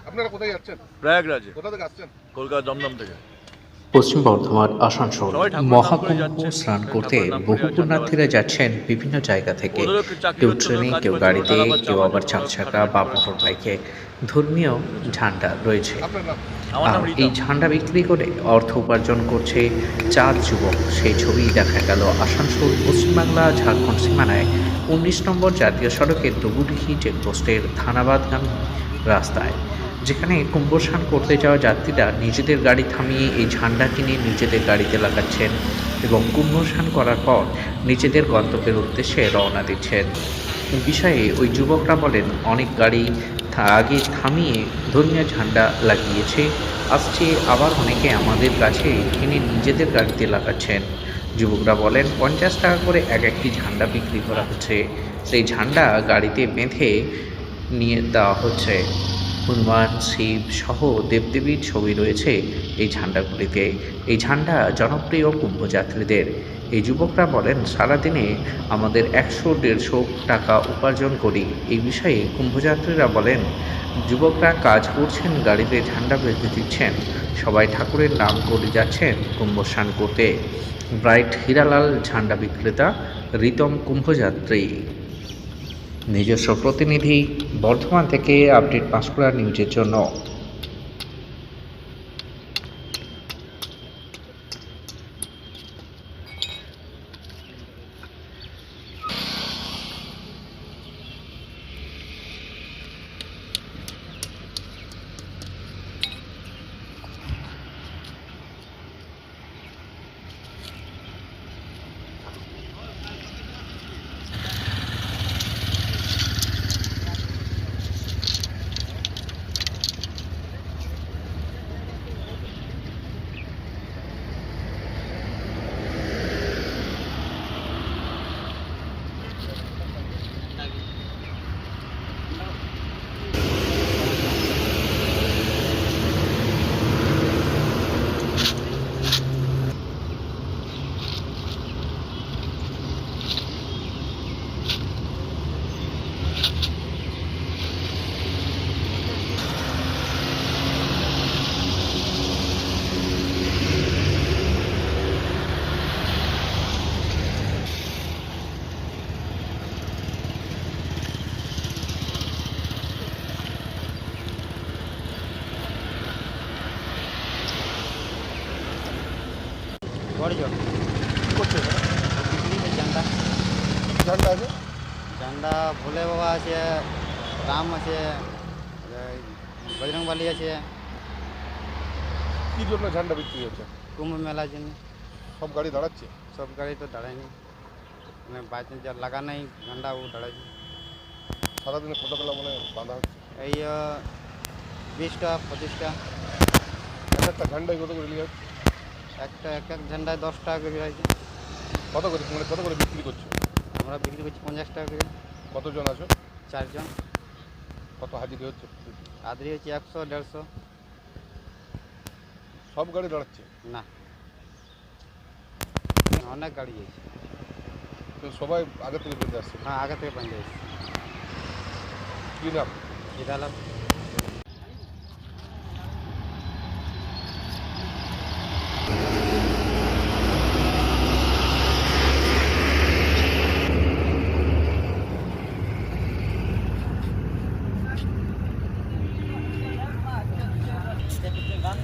আপনারা কোথায় যাচ্ছেন? প্রয়াগরাজে। কোথা থেকে আসছেন? কলকাতা দমদম থেকে। পশ্চিম বর্ধমান আসানসোল সবাই ঠাকুরের নাম করে মহাকুম্ভ যাচ্ছেন। স্নান কেউ করতে ঠাকুরের নাম করে বহু যাচ্ছেন, পুণ্যার্থীরা যাচ্ছেন বিভিন্ন জায়গা থেকে। ওদেরও একটু চাকরি কেউ হচ্ছে, ট্রেনে, কাজ কেউ পাচ্ছে, গাড়িতে, টাকা পাচ্ছে, কেউ আমার আবার জন্য চার ওরা চাকা খাটাখাটি বা করে মোটর আসছে। বাইকে ধর্মীয় ঝান্ডা রয়েছে। আপনার নাম? আমার নাম আর এই রিতম। ঝান্ডা বিক্রি করে অর্থ উপার্জন করছে 4 যুবক। সেই ছবি দেখা গেল আসানসোল পশ্চিমবাংলা ঝাড়খণ্ড সীমানায় 19 নম্বর জাতীয় সড়কের ডুবুডিহি চেকপোস্টের থানাবাদগামী রাস্তায়, যেখানে কুম্ভস্নান করতে যাওয়া যাত্রীরা নিজেদের গাড়ি থামিয়ে এই ঝান্ডা কিনে নিজেদের গাড়িতে লাগাচ্ছেন এবং কুম্ভস্নান করার পর নিজেদের গন্তব্যের উদ্দেশ্যে রওনা দিচ্ছেন। এই বিষয়ে ওই যুবকরা বলেন, অনেক গাড়ি আগে থামিয়ে ধর্মীয় ঝান্ডা লাগিয়েছে, আসছে, আবার অনেকে আমাদের কাছে কিনে নিজেদের গাড়িতে লাগাচ্ছেন। যুবকরা বলেন 50 টাকা করে একটি ঝান্ডা বিক্রি করা হচ্ছে। সেই ঝান্ডা গাড়িতে বেঁধে নিয়ে দেওয়া হচ্ছে। হনুমান, শিব সহ দেবদেবীর ছবি রয়েছে এই ঝান্ডাগুলিতে। এই ঝান্ডা জনপ্রিয় কুম্ভযাত্রীদের। এই যুবকরা বলেন, সারাদিনে আমাদের 100-150 টাকা উপার্জন করি। এই বিষয়ে কুম্ভযাত্রীরা বলেন, যুবকরা কাজ করছেন, গাড়িতে ঝান্ডা বেঁধে দিচ্ছেন, সবাই ঠাকুরের নাম করে যাচ্ছেন কুম্ভস্নান করতে। ব্রাইট হীরালাল, ঝান্ডা বিক্রেতা, রিতম, কুম্ভযাত্রী। নিজস্ব প্রতিনিধি, বর্ধমান থেকে আপডেট পাঁশকুড়া নিউজের জন্য। বড় জল কি করছে এখানে? বিক্রি ঝান্ডা ঝান্ডা আছে? ঝান্ডা ভোলে বাবা আছে, রাম আছে, বজরংবলী আছে, কি জন্য ঝান্ডা বিক্রি হচ্ছে? কুম্ভ মেলার জন্য। সব গাড়ি দাঁড়াচ্ছে? সব গাড়ি তো দাঁড়ায়নি, মানে বাইচান্স যা লাগা নেই ঝান্ডা ও দাঁড়ায়নি। সারাদিনে কতগুলো মানে বাঁধা হচ্ছে? এই 20টা 25টা। একটা ঝান্ডায় কত করে নিয়ে যাচ্ছে? এক এক ঝান্ডায় 10 টাকা করে আছে। কত করে মানে কত করে বিক্রি করছে? আমরা বিক্রি করছি 50 টাকা করে। কতজন আছো? 4 জন। কত হাজিরি হচ্ছে? আদ্রি হচ্ছে 100-150। সব গাড়ি দাঁড়াচ্ছে? না, অনেক গাড়ি আছে। তো সবাই আগে থেকে বেঁধে আসছে? হ্যাঁ, আগে থেকে পাঞ্জা আছে। কি নাম? হিরালাল। গান